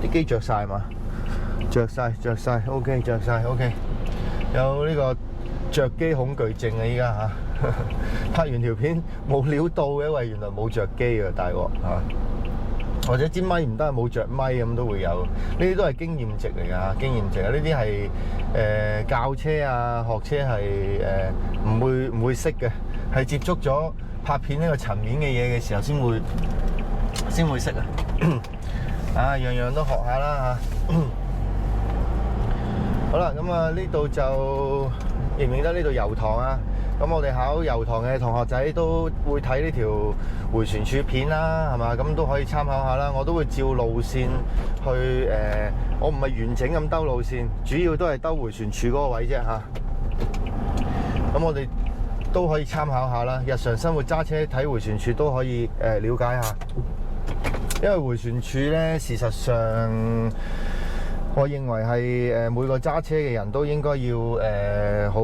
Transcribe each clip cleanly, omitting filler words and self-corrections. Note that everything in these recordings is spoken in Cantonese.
啲機着晒嘛？着晒 ，OK， 着晒 ，OK。有呢個着機恐懼症啊！依家嚇拍完條片冇料到嘅，因為原來冇着機啊，大鑊嚇！或者支咪唔得，冇着咪咁都會有。呢啲都係經驗值嚟㗎，經驗值啊！呢啲係教車啊、學車係唔會識嘅，係接觸咗拍片呢個層面嘅嘢嘅時候先會識啊！啊，樣樣都學下啦嚇。好啦，咁啊呢度就認唔認得呢度油塘啊？咁我哋考油塘嘅同學仔都會睇呢條迴旋處片啦，係嘛？咁都可以參考下啦。我都會照路線去我唔係完整咁兜路線，主要都係兜迴旋處嗰個位啫嚇。咁我哋都可以參考下啦。日常生活揸車睇迴旋處都可以了解下，因為迴旋處咧，事實上我認為係每個揸車嘅人都應該要好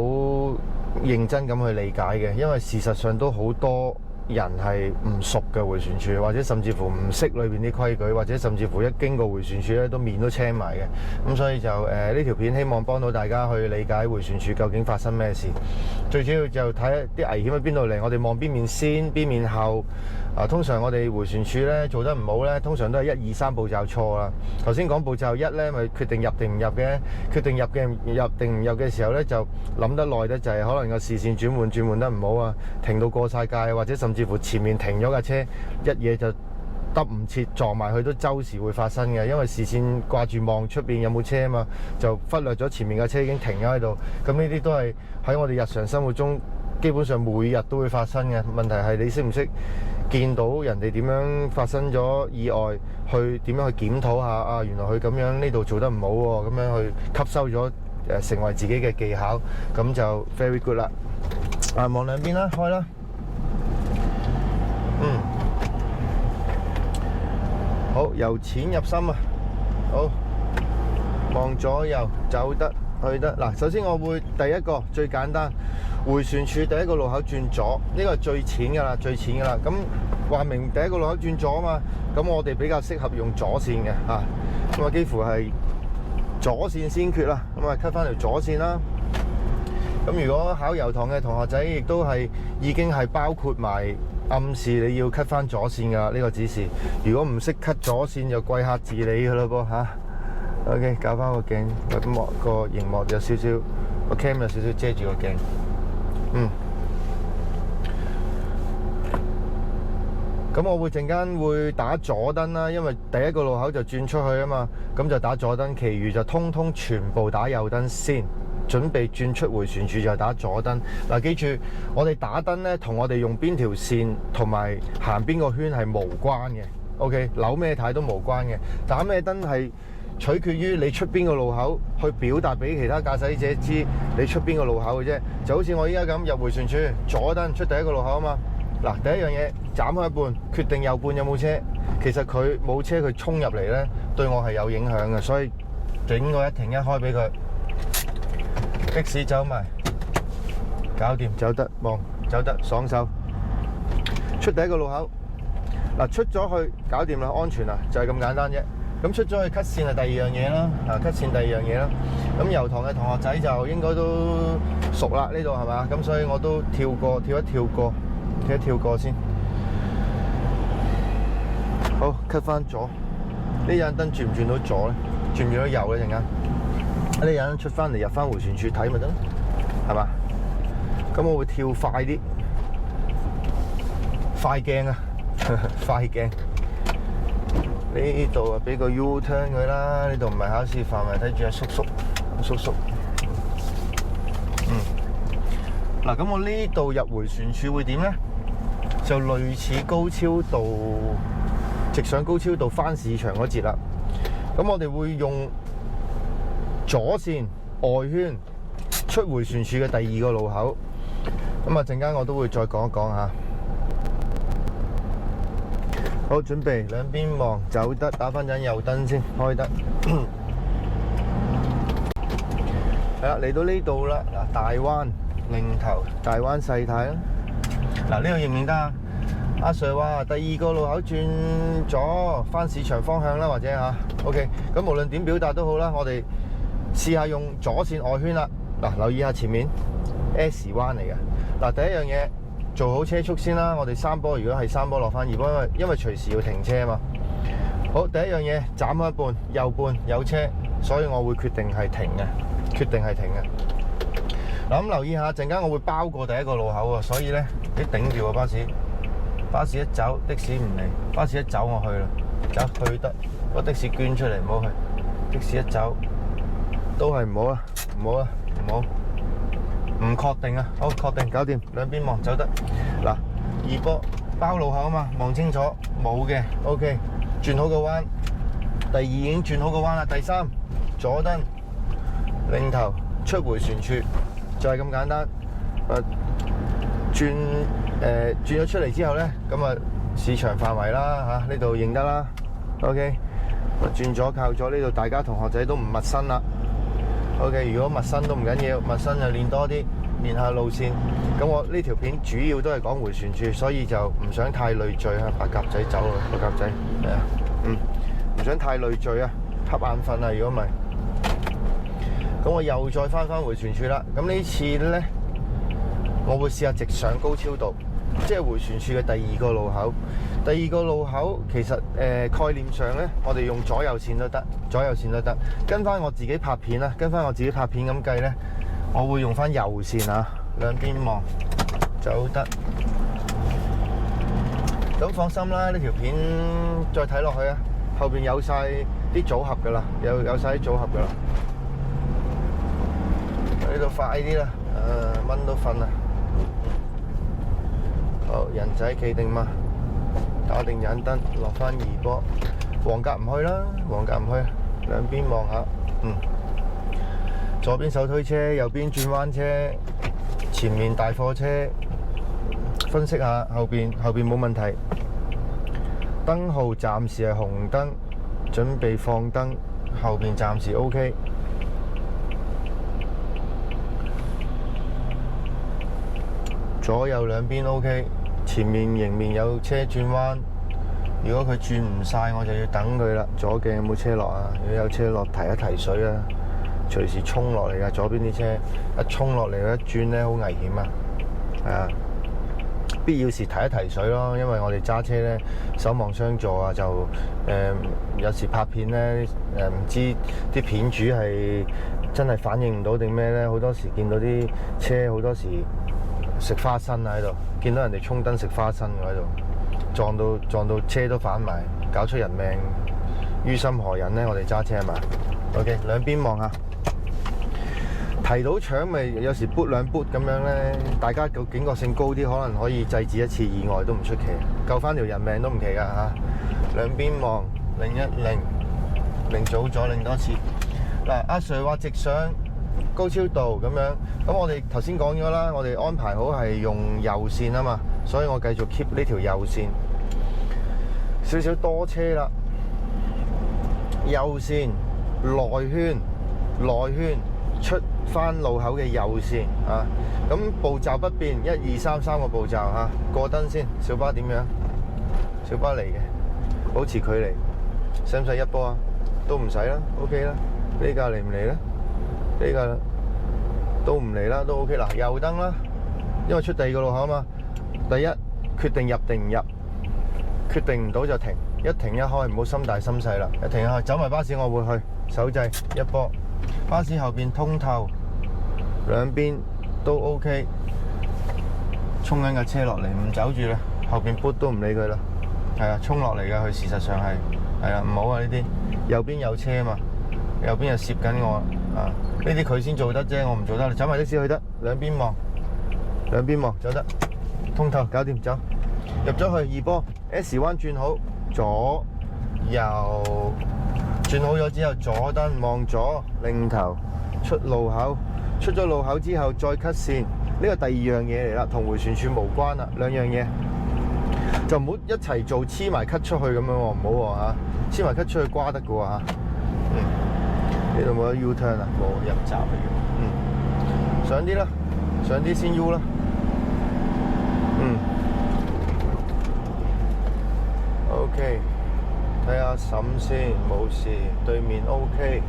認真咁去理解嘅，因為事實上都好多人係唔熟嘅迴旋處，或者甚至乎唔識裏邊啲規矩，或者甚至乎一經過迴旋處咧都面都青埋嘅。咁所以就呢條片希望幫到大家去理解迴旋處究竟發生咩事。最主要就睇啲危險喺邊度嚟，我哋望邊面先，邊面後。通常我哋迴旋處咧做得唔好咧，通常都係1、2、3步驟錯啦。頭先講步驟1咧，咪決定入定唔入嘅，決定入定唔入嘅時候咧，就諗得耐得就係可能個視線轉換得唔好啊，停到過晒界，或者甚至乎前面停咗架車，一嘢就得唔切撞埋去，都周時會發生嘅，因為視線掛住望出邊有冇車啊嘛，就忽略咗前面架車已經停咗喺度。咁呢啲都係喺我哋日常生活中基本上每日都會發生嘅。問題係你識唔識見到人哋點樣發生咗意外，去點樣去檢討下啊？原來佢咁樣呢度做得唔好喎，咁樣去吸收咗成為自己嘅技巧，咁就 very good 啦。望兩邊啦，開啦。好，由淺入深啊。好，望左右，走得去得。嗱，首先我會第一個最簡單，迴旋處第一個路口轉左，呢個係最淺㗎啦，最淺㗎啦。咁話明第一個路口轉左啊嘛，咁我哋比較適合用左線嘅嚇。咁啊，幾乎係左線先決啦。咁啊，cut翻條左線啦。咁如果考油塘嘅同學仔，亦都係已經係包括埋暗示你要 cut 翻左線㗎呢個指示。如果唔識 cut 左線，就貴客自理㗎咯噃嚇。OK， 搞翻個鏡，個熒幕有少少，個 cam 有少少遮住個鏡。咁我會陣間會打左燈啦，因為第一個路口就轉出去啊嘛，咁就打左燈，其餘就通通全部打右燈先。準備轉出迴旋處就打左燈。嗱，記住我哋打燈咧，同我哋用邊條線同埋行邊個圈係無關嘅。OK， 扭咩軚都無關嘅。打咩燈係取決於你出邊個路口，去表達俾其他駕駛者知你出邊個路口嘅啫。就好似我依家咁入迴旋處，左燈出第一個路口啊嘛。嗱，第一樣嘢斬開一半，決定右半有冇車。其實佢冇車，佢衝入嚟咧，對我係有影響嘅，所以整個一停一開俾佢。的士走埋，搞掂，走得望，走得爽手。出第一個路口，嗱，出咗去搞掂啦，安全啦，就係咁簡單啫。咁出咗去 cut 線係第二樣嘢啦，cut 線第二樣嘢啦。咁油塘嘅同學仔就應該都熟啦，呢度係嘛？咁所以我都跳一跳過先。好 ，cut 翻左，呢盞燈轉唔轉到左咧？轉唔轉到右咧？陣間？呢人出翻嚟入翻迴旋處睇咪得咯，係嘛？咁我會跳快啲，快鏡啊，快鏡。呢度啊，俾個 U turn 佢啦。呢度唔係考試範圍，睇住阿叔叔。嗱，咁我呢度入迴旋處會點咧？就類似高超道直上高超道翻市場嗰節啦。咁我哋會用左線外圈出迴旋處嘅第二個路口，咁啊陣間我都會再講一講嚇。好，準備兩邊望，走得打翻盞右燈先，開得。係啦，嚟到呢度啦，嗱，大灣嶺頭，大灣世態啦。嗱，呢度認唔認得啊？阿 Sir 話第二個路口轉左翻市場方向啦，或者嚇 OK。咁無論點表達都好啦，我哋試下用左線外圈啦。嗱，留意下前面 S 彎嚟嘅。嗱，第一樣嘢做好車速先啦。我哋三波，如果係三波落翻二波，因為隨時要停車啊嘛。好，第一樣嘢斬開一半，右半有車，所以我會決定係停嘅，決定係停嘅。嗱，咁留意下，陣間我會包過第一個路口啊，所以咧你頂住個巴士，巴士一走的士唔嚟，巴士一走我去啦，走去得，個的士捐出嚟唔好去，的士一走都係唔好啊，唔好啊，唔好，唔確定啊，好確定，搞掂，兩邊望走得。嗱，二波包路口啊嘛，望清楚冇嘅 ，OK。轉好個彎，第二已經轉好個彎啦。第三左燈擰頭出迴旋處，就係咁簡單。轉咗出嚟之後咧，咁啊市場範圍啦嚇，呢度認得啦。OK， 轉左靠左呢度，大家同學仔都唔陌生啦。OK， 如果陌生都唔緊要，陌生就練多啲，練下路線。咁我呢條片主要都係講迴旋處，所以就唔想太累贅啊！白鴿仔走啦，白鴿仔係啊，唔想太累贅啊，瞌眼瞓啊！如果唔係，咁我又再翻迴旋處啦。咁呢次咧，我會試下直上高超道，即係迴旋處嘅第二個路口。第二個路口其實概念上咧，我哋用左右線都得，左右線都得。跟翻我自己拍片啦，跟翻我自己拍片咁計咧，我會用翻右線啊。兩邊望走得，咁放心啦。呢條片再睇落去啊，後邊有晒啲組合噶啦，有晒啲組合噶啦。呢度快啲啦，蚊都瞓啦。好，人仔企定嘛，打定眼燈，落翻二波，黃格唔去啦，黃格唔去，兩邊望下，左邊手推車，右邊轉彎車。前面大貨車，分析下後邊冇問題。燈號暫時係紅燈，準備放燈，後邊暫時 OK。左右兩邊 OK， 前面迎面有車轉彎，如果佢轉唔晒，我就要等佢啦。左鏡有冇車落啊？如果有車落，提一提水啊！隨時衝落嚟㗎，左邊啲車一衝落嚟一轉咧，好危險啊！係啊，必要時提一提水咯，因為我哋揸車咧守望相助啊，就有時拍片咧唔知啲片主係真係反應唔到定咩咧，好多時見到啲車好多時食花生啊喺度，見到人哋衝燈食花生喺度，撞到車都反埋，搞出人命，於心何忍咧？我哋揸車係嘛 ？OK， 兩邊望下。提到搶咪有時撥兩撥咁樣咧，大家個警覺性高啲，可能可以制止一次意外都唔出奇，救翻條人命都唔奇㗎嚇。兩邊望，擰一擰，擰早咗，擰多次。嗱，阿 Sir 話直上高超道咁樣，咁我哋頭先講咗啦，我哋安排好係用右線啊嘛，所以我繼續 keep 呢條右線。少少多車啦，右線內圈出翻路口嘅右線啊，咁步驟不變，1、2、3，三個步驟嚇。過燈先，小巴點樣？小巴嚟嘅，保持距離，使唔使一波啊？都唔使啦 ，OK 啦。呢架嚟唔嚟咧？呢架都唔嚟啦，都 OK 啦。右燈啦，因為出第二個路口啊嘛。第一決定入定唔入，決定唔到就停，一停一開，唔好心大心細啦。一停一開，走埋巴士我會去，手掣一波。巴士後邊通透，兩邊都 OK。衝緊架車落嚟，唔走住啦，後邊撥都唔理佢啦。係啊，衝落嚟㗎，佢事實上係啊，唔好啊呢啲。右邊有車啊嘛，右邊又攝緊我啊，呢啲佢先做得啫，我唔做得。走埋的士去得，兩邊望，走得通透，搞掂走。入咗去二波 S 彎轉好，左右。轉好咗之後，左燈望左，擰頭出路口，出咗路口之後再 cut 線，呢個第二樣嘢嚟啦，同迴旋處無關啦，兩樣嘢就唔好一齊做，黐埋 cut 出去咁樣喎，唔好喎嚇，黐埋 cut 出去瓜得嘅喎嚇。呢度冇得 U turn 啊，冇入閘嚟嘅。上啲啦，上啲先 U 啦。OK， 睇下審先，冇事，對面 OK。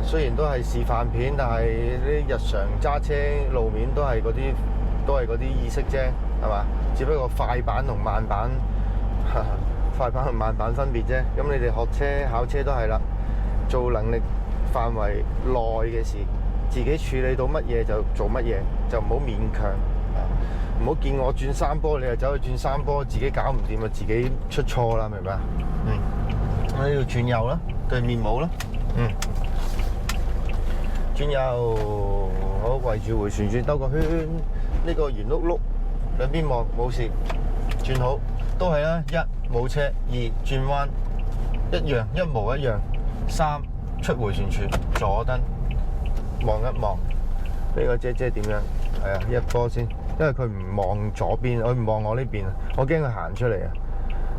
雖然都係示範片，但係啲日常揸車路面都係嗰啲意識啫，係嘛？只不過快板同慢板，快板同慢板分別啫。咁你哋學車考車都係啦，做能力範圍內嘅事，自己處理到乜嘢就做乜嘢，就唔好勉強。唔好見我轉3波，你又走去轉3波，自己搞唔掂啊，自己出錯啦，明唔明啊？我呢度轉右啦，對面冇啦。轉右，好，圍住迴旋轉兜個圈，呢個圓碌碌，兩邊望冇事，轉好，都係啦。1冇車，2轉彎，一樣一模一樣。3出迴旋處，左燈望一望，呢個姐姐點樣？係啊，一波先。因為佢唔望左邊，佢唔望我呢邊啊，我驚佢行出嚟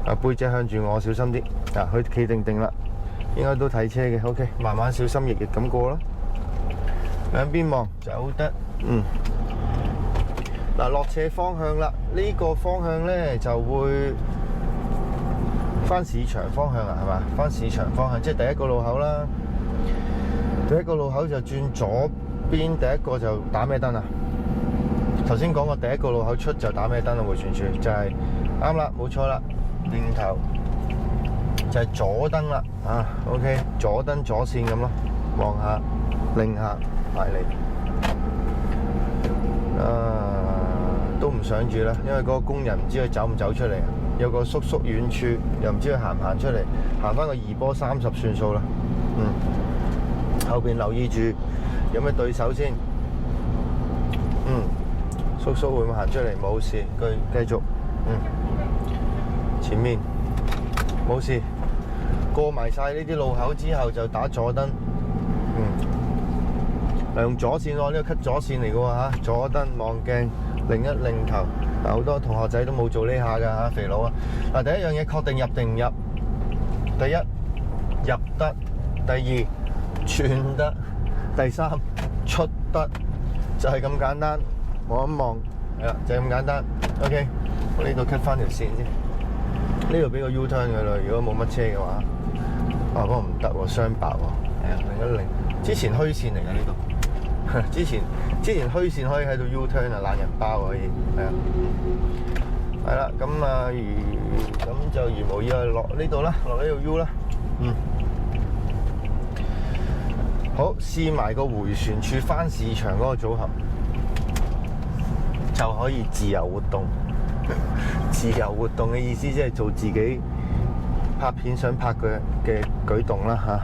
啊！背脊向住我，小心啲。佢企定定啦，應該都睇車嘅。OK， 慢慢小心翼翼咁過啦。兩邊望，走得。落斜方向啦，呢個方向咧就會翻市場方向啊，係嘛？翻市場方向，即係第一個路口啦。第一個路口就轉左邊，第一個就打咩燈啊？頭先講過第一個路口出就打咩燈啊？迴旋處就係啱啦，冇錯啦，擰頭就係左燈啦。OK， 左燈左線咁咯，望下，擰下，埋嚟。都唔想住啦，因為嗰個工人唔知佢走唔走出嚟，有個叔叔遠處，又唔知佢行唔行出嚟，行翻個2波30算數啦。後邊留意住有咩對手先。叔叔會唔會行出嚟？冇事，繼續。前面冇事，過埋晒呢啲路口之後就打左燈。用左線喎，呢個 cut 左線嚟嘅喎，左燈望鏡，擰一擰頭。好多同學仔都冇做呢下㗎，肥佬啊！第一樣嘢確定入定唔入？第一入得，第二轉得，第3出得，就係咁簡單。望一望，係啦，就係咁簡單。OK， 我呢度 cut 翻條線先。呢度俾個 U turn 佢啦，如果冇乜車嘅話。嗰個唔得喎，雙白喎。係啊，擰一擰。之前虛線嚟㗎呢度。之前虛線可以喺度 U turn 啊，懶人包可以。係啊。係啦，咁就如無意外落呢度啦，落呢度 U 啦。好，試埋個迴旋處翻市場嗰個組合。就可以自由活動。自由活動嘅意思即係做自己拍片想拍嘅舉動啦，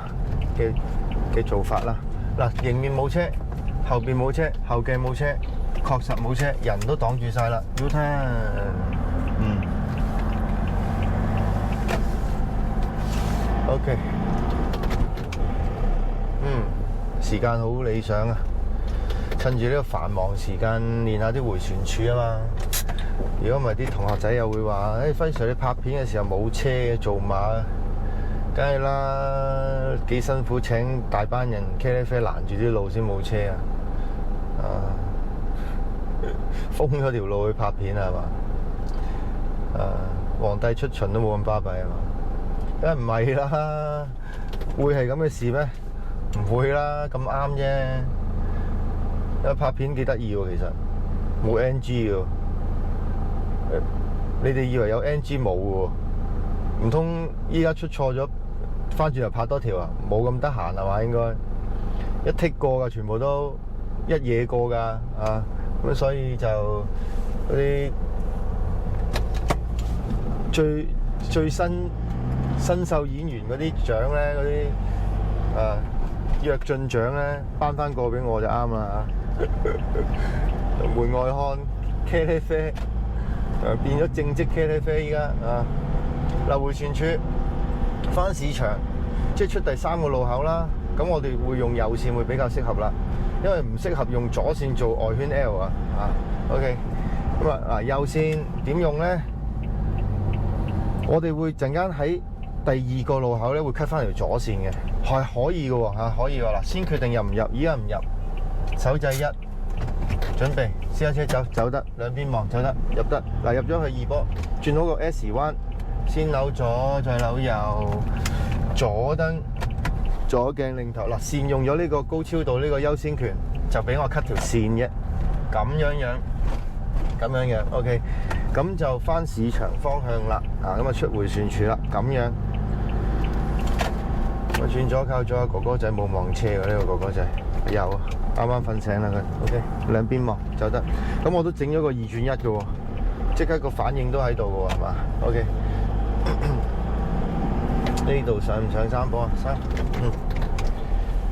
嘅做法啦。迎面冇車，後邊冇車，後鏡冇車，確實冇車，人都擋住晒啦。U turn，OK，時間好理想啊！趁住呢個繁忙時間練下啲迴旋處啊嘛。如果唔係啲同學仔又會話，輝 Sir 你拍片嘅時候冇車嘅做馬，梗係啦，幾辛苦請大班人茄喱啡攔住啲路先冇車啊！封咗條路去拍片係嘛？皇帝出巡都冇咁巴閉係嘛？梗係唔係啦，會係咁嘅事咩？唔會啦，咁啱啫。拍片幾得意喎，其實冇 NG 喎。你哋以為有 NG 冇喎？唔通依家出錯咗，翻轉頭拍多條啊？冇咁得閒係嘛？應該一剔過㗎，全部都一嘢過㗎咁所以就嗰啲最新秀演員嗰啲獎咧，嗰啲躍進獎咧，頒翻個俾我就啱啦。門外漢茄喱啡變咗正職茄喱啡依家迴旋處翻市場，即係出第3個路口啦。咁我哋會用右線會比較適合啦，因為唔適合用左線做外圈 L OK， 咁右線點用咧？我哋會陣間喺第2個路口咧會 cut 翻條左線嘅，係可以嘅喎可以喎。先決定入唔入，依家唔入。手掣1，準備私家車走得，兩邊望走得，入得。入咗去2波，轉好個 S 彎，先扭左，再扭右，左燈、左鏡領頭。嗱，善用咗呢個高超度呢個優先權，就俾我 cut 條線啫。咁樣 OK。咁就翻市場方向啦。咁啊出迴旋處啦。咁樣。我轉左靠左，哥哥仔冇望車喎，呢個哥哥仔有啊，啱啱瞓醒啦佢。OK， 兩邊望就得。咁我都整咗個2轉1嘅喎，即刻個反應都喺度嘅喎，係嘛 ？OK。呢度上唔上3波啊？3。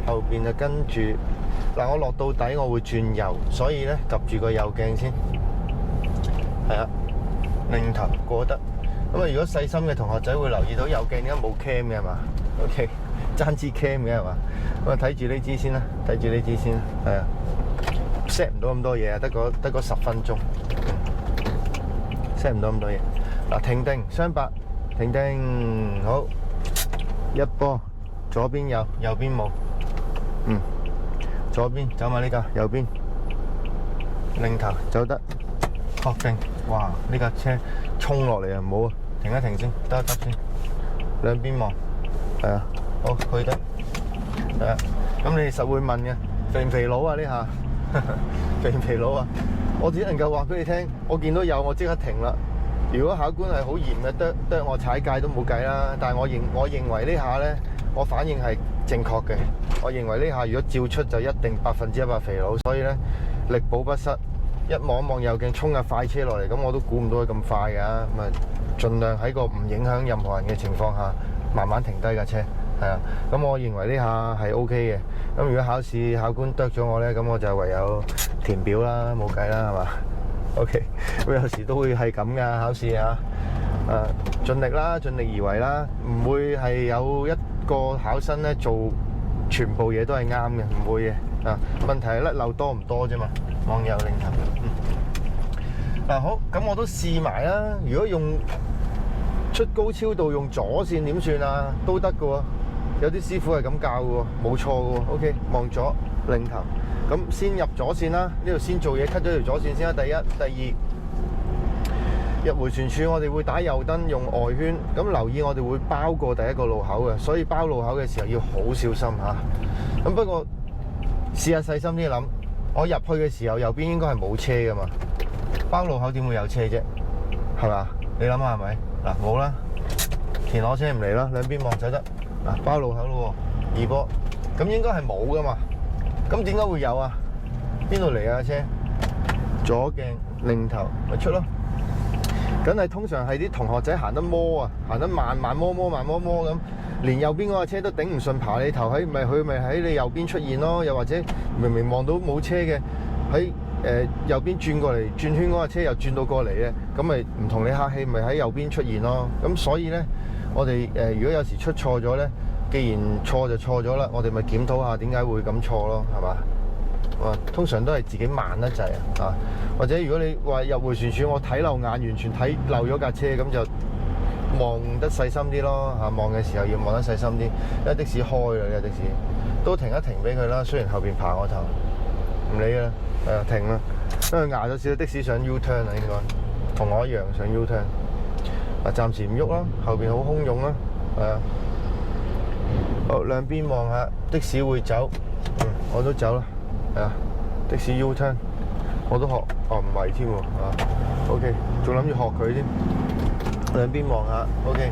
後邊就跟住嗱，我落到底我會轉右，所以咧及住個右鏡先。係啊，擰頭過得。咁啊，如果細心嘅同學仔會留意到右鏡點解冇 cam 嘅係嘛 ？OK。爭支 cam 嘅係嘛？咁啊睇住呢支先啦，睇住呢支先啦，係啊 set 唔到咁多嘢啊，得個10分鐘 set 唔到咁多嘢。嗱，停定雙白，停定好，一波左邊有，右邊冇，左邊走埋呢架，右邊擰頭走得，確定。哇！呢架車衝落嚟啊，唔好啊，停一停先，得一得先，兩邊望，係啊。好，去得，係啊。咁你哋實會問嘅，肥唔肥佬啊？呢下肥唔肥佬啊？我只能夠話俾你聽，我見到有我即刻停啦。如果考官係好嚴嘅，剁我踩界都冇計啦。但係我認為呢下咧，我反應係正確嘅。我認為呢下如果照出就一定100%肥佬，所以咧力保不失。一望一望右鏡，衝架快車落嚟，咁我都估唔到佢咁快㗎。咁啊，盡量喺個唔影響任何人嘅情況下，慢慢停低架車。係啊，咁我認為呢下係 OK 嘅。咁如果考試考官剁咗我咧，咁我就唯有填表啦，冇計啦，係嘛 ？OK， 咁有時都會係咁噶考試啊。盡力啦，盡力而為啦，唔會係有一個考生咧做全部嘢都係啱嘅，唔會嘅。問題係甩漏多唔多啫嘛。望右領頭。嗱好，咁我都試埋啦。如果用出高超度用左線點算啊？都得嘅喎。有啲師傅係咁教嘅喎，冇錯嘅喎。OK， 望左領頭，咁先入左線啦。呢度先做嘢，cut 咗條左線先啦。第一、第二，入迴旋處我哋會打右燈用外圈，咁留意我哋會包過第一個路口嘅，所以包路口嘅時候要好小心嚇。咁不過試下細心啲諗，我入去嘅時候右邊應該係冇車嘅嘛，包路口點會有車啫？係嘛？你諗下係咪？嗱冇啦，田螺車唔嚟啦，兩邊望就得。嗱，包路口咯喎，2波，咁應該係冇噶嘛？咁點解會有啊？邊度嚟啊車？左鏡擰頭咪出咯。梗係通常係啲同學仔行得摩啊，行得慢摸咁，連右邊嗰架車都頂唔順爬你頭，佢咪喺你右邊出現咯。又或者明明望到冇車嘅，喺右邊轉過嚟轉圈嗰架車又轉到過嚟嘅，咁咪唔同你客氣，咪喺右邊出現咯。咁所以咧，我哋如果有時出錯咗咧，既然錯就錯咗啦，我哋咪檢討下點解會咁錯咯，係嘛？通常都係自己慢得滯啊，或者如果你話入迴旋處，我睇漏眼，完全睇漏咗架車，咁就望得細心啲咯嚇。望嘅時候要望得細心啲，因為的士開啦，呢個的士都停一停俾佢啦。雖然後邊爬我頭，唔理啦，停啦，因為壓咗少少的士上 U turn 啊，應該同我一樣上 U turn。暫時唔喐啦，後邊好洶湧啦，係啊。好，兩邊望下，的士會走，我都走啦。係啊，的士 U turn， 我都學，唔係添喎，OK， 仲諗住學佢添，兩邊望下 ，OK，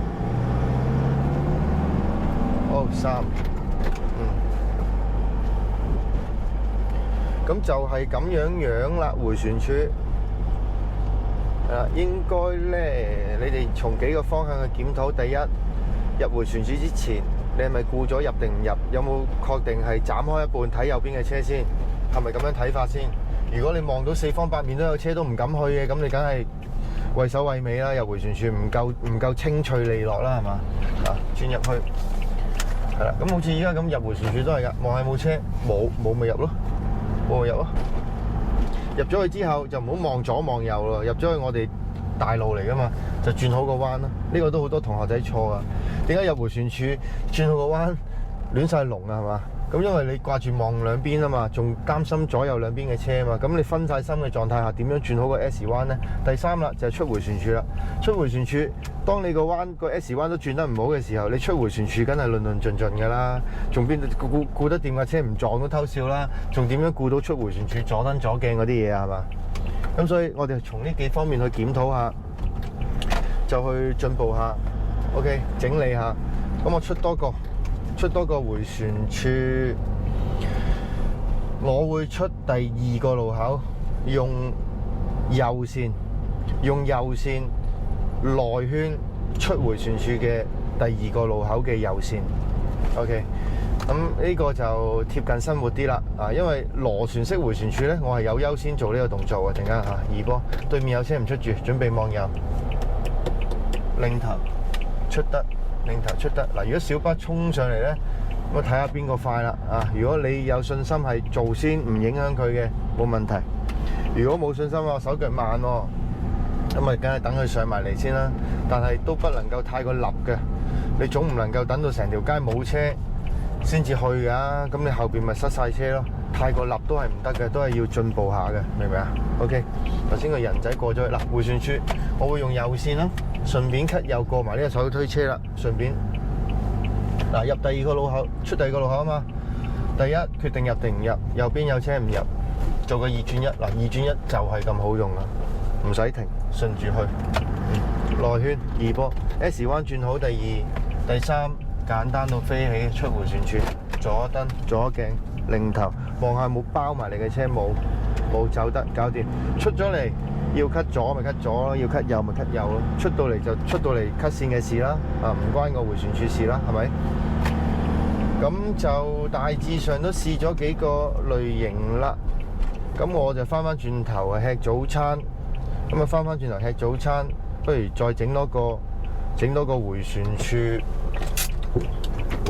好3，咁就係咁樣啦，迴旋處，應該咧，你哋從幾個方向去檢討，第一，入迴旋處之前，你係咪顧咗入定唔入？有冇確定係斬開一半睇右邊嘅車先？係咪咁樣睇法先？如果你望到四方八面都有車都唔敢去嘅，咁你梗係畏首畏尾啦。入迴旋處唔夠清脆利落啦，係嘛？轉入去係啦。咁好似而家咁入迴旋處都係㗎，望下冇車，冇咪入咯，冇咪入咯。入咗去之後就唔好望左望右咯。入咗去我哋大路嚟㗎嘛，就轉好個彎啦。呢個都好多同學仔錯啊。點解入迴旋處轉好個彎亂晒龍啊？係嘛？咁因為你掛住望兩邊啊嘛，仲擔心左右兩邊嘅車啊嘛，咁你分晒心嘅狀態下，點樣轉好個 S 彎呢？第三啦，就係出迴旋處啦。出迴旋處，當你個 S 彎都轉得唔好嘅時候，你出迴旋處梗係論盡盡㗎啦，仲邊顧得掂架車唔撞都偷笑啦，仲點樣顧到出迴旋處左燈左鏡嗰啲嘢啊？係嘛？咁所以我哋從呢幾方面去檢討下，就去進步下 ，OK， 整理下。咁我出多個迴旋處，我會出第二個路口，用右線內圈出迴旋處嘅第二個路口嘅右線 ，OK。咁呢個就貼近生活啲啦，因為螺旋式迴旋處呢，我係有優先做呢個動作嘅。陣間二波對面有車唔出住，準備望右，擰頭出得。擰頭出得嗱，如果小巴衝上嚟呢，咁我睇下邊個快啦啊！如果你有信心係做先，唔影響佢嘅，冇問題。如果冇信心喎，手腳慢喎，咁咪梗係等佢上埋嚟先啦。但係都不能夠太過立嘅，你總唔能夠等到成條街冇車先至去㗎。咁你後邊咪塞晒車咯。太過立都係唔得嘅，都係要進步下嘅，明唔明啊 ？OK， 頭先個人仔過咗去嗱，迴旋處我會用右線啦。順便 cut 右過埋呢個手推車啦，順便嗱入第二個路口，出第二個路口啊嘛。第一決定入定唔入，右邊有車唔入，做個二轉一嗱，二轉一就係咁好用啦，唔使停，順住去。內圈二波 S 彎轉好，第二、第三簡單到飛起，出迴旋處，左燈左鏡，擰頭望下冇包埋你嘅車，冇走得，搞掂，出咗嚟。要 cut 左咪 cut 左咯，要 cut 右咪 cut 右咯。出到嚟就出到嚟 cut 線嘅事啦，唔關個迴旋處事啦，係咪？咁就大致上都試咗幾個類型啦。咁我就翻轉頭吃早餐。咁啊翻轉頭吃早餐，不如再整多個迴旋處，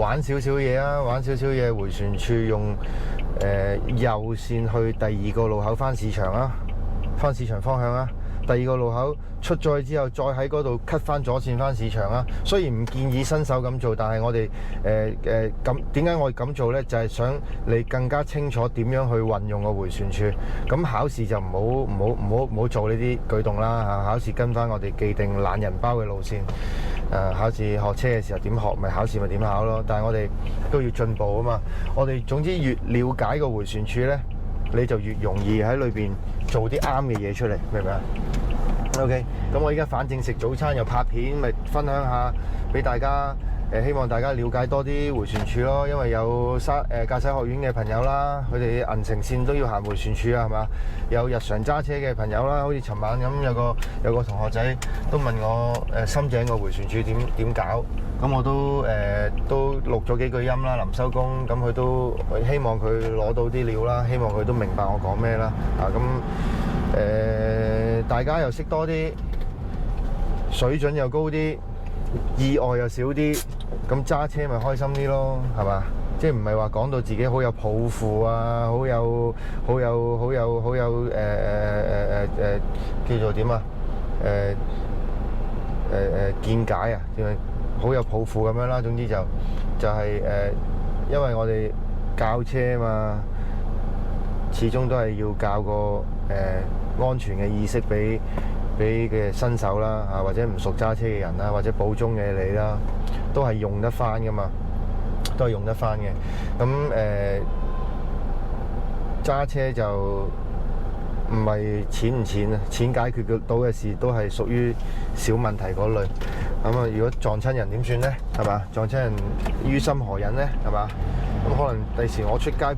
玩少少嘢啊！玩少少嘢，迴旋處用右線去第二個路口翻市場啊！翻市場方向啊！第二個路口出咗去之後，再喺嗰度 cut 翻左線翻市場啊！雖然唔建議新手咁做，但係我哋咁點解我哋咁做呢？就係想你更加清楚點樣去運用個迴旋處。咁考試就唔好做呢啲舉動啦嚇！考試跟翻我哋既定懶人包嘅路線。考試學車嘅時候點學，咪考試咪點考咯。但係我哋都要進步啊嘛！我哋總之越了解個迴旋處呢，你就越容易喺裏邊做啲啱嘅嘢出嚟，明唔明啊 ？OK， 咁我依家反正食早餐又拍片，咪分享下俾大家。希望大家了解多啲迴旋處咯，因為有駕駛學院嘅朋友啦，佢哋銀城線都要行迴旋處啊，係嘛？有日常揸車嘅朋友啦，好似尋晚咁有個同學仔都問我深井個迴旋處點搞，咁我都錄咗幾句音啦，臨收工，咁佢都希望佢攞到啲料啦，希望佢都明白我講咩啦，大家又識多啲，水準又高啲，意外又少啲，咁揸車咪開心啲咯，係嘛？即係唔係話講到自己好有抱負啊，好有叫做點啊？見解啊，點樣好有抱負咁樣啦。總之就係因為我哋教車嘛，始終都係要教個安全嘅意識俾嘅新手啦，或者唔熟揸車嘅人啦，或者保中嘅你啦，都係用得翻噶嘛，都係用得翻嘅。咁揸車就唔係錢唔錢啊，錢解決到嘅事都係屬於小問題嗰類。咁啊，如果撞親人點算呢？係嘛？撞親人於心何忍呢？係嘛？咁可能第時我出街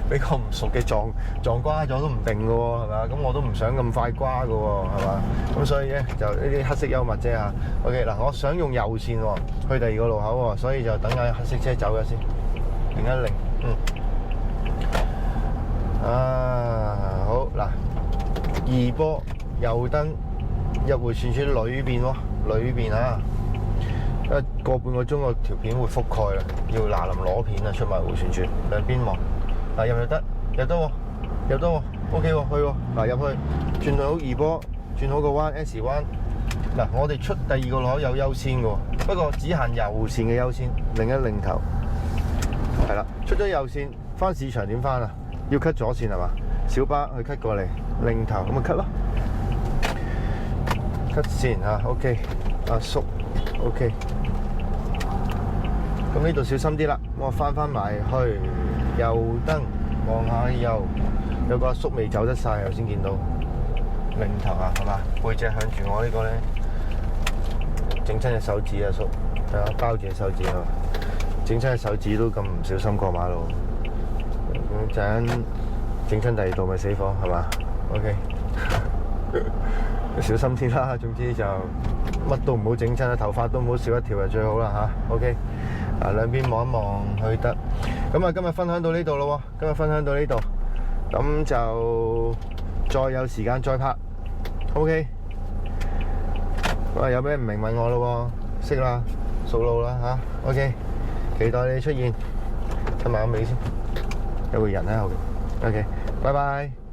俾個唔熟嘅撞瓜咗都唔定嘅喎，係嘛？咁我都唔想咁快瓜嘅喎，係嘛？咁所以咧就呢啲黑色幽默啫嚇。OK 嗱，我想用右線喎，去第二個路口喎，所以就等下黑色車走咗先，擰一擰，好嗱，二波右燈入迴旋處裏邊啊！個半個鐘個條片會覆蓋啦，要嗱臨攞片啊，出埋迴旋處兩邊望，嗱入得喎 ，OK 喎，去喎，嗱入去轉好二波，轉好個彎 S 彎，嗱我哋出第二個路口有優先嘅喎，不過只限右線嘅優先，擰一擰頭，係啦，出咗右線，翻市場點翻啊？要 cut 左線係嘛？小巴去 cut 過嚟，擰頭咁咪 cut 咯。cut 線啊 ，OK， 阿叔 ，OK。咁呢度小心啲啦，我翻埋去右燈望下右，有個阿叔未走得晒，頭先見到擰頭啊，係嘛？背脊向住我呢個咧，整親隻手指啊，叔，係啊，包住隻手指啊，整親隻手指都咁唔小心過馬路，咁陣整親第二度咪死火係嘛 ？OK， 小心啲啦，總之就乜都唔好整親啦，頭髮都唔好少一條就最好啦嚇。OK。啊，兩邊望一望去得，咁啊今日分享到呢度咯喎，今日分享到呢度，咁就再有時間再拍 ，OK。有咩唔明問我咯喎，識啦，數路啦嚇 ，OK。期待你出現，出埋個尾先，有個人喺後邊 ，OK，拜拜。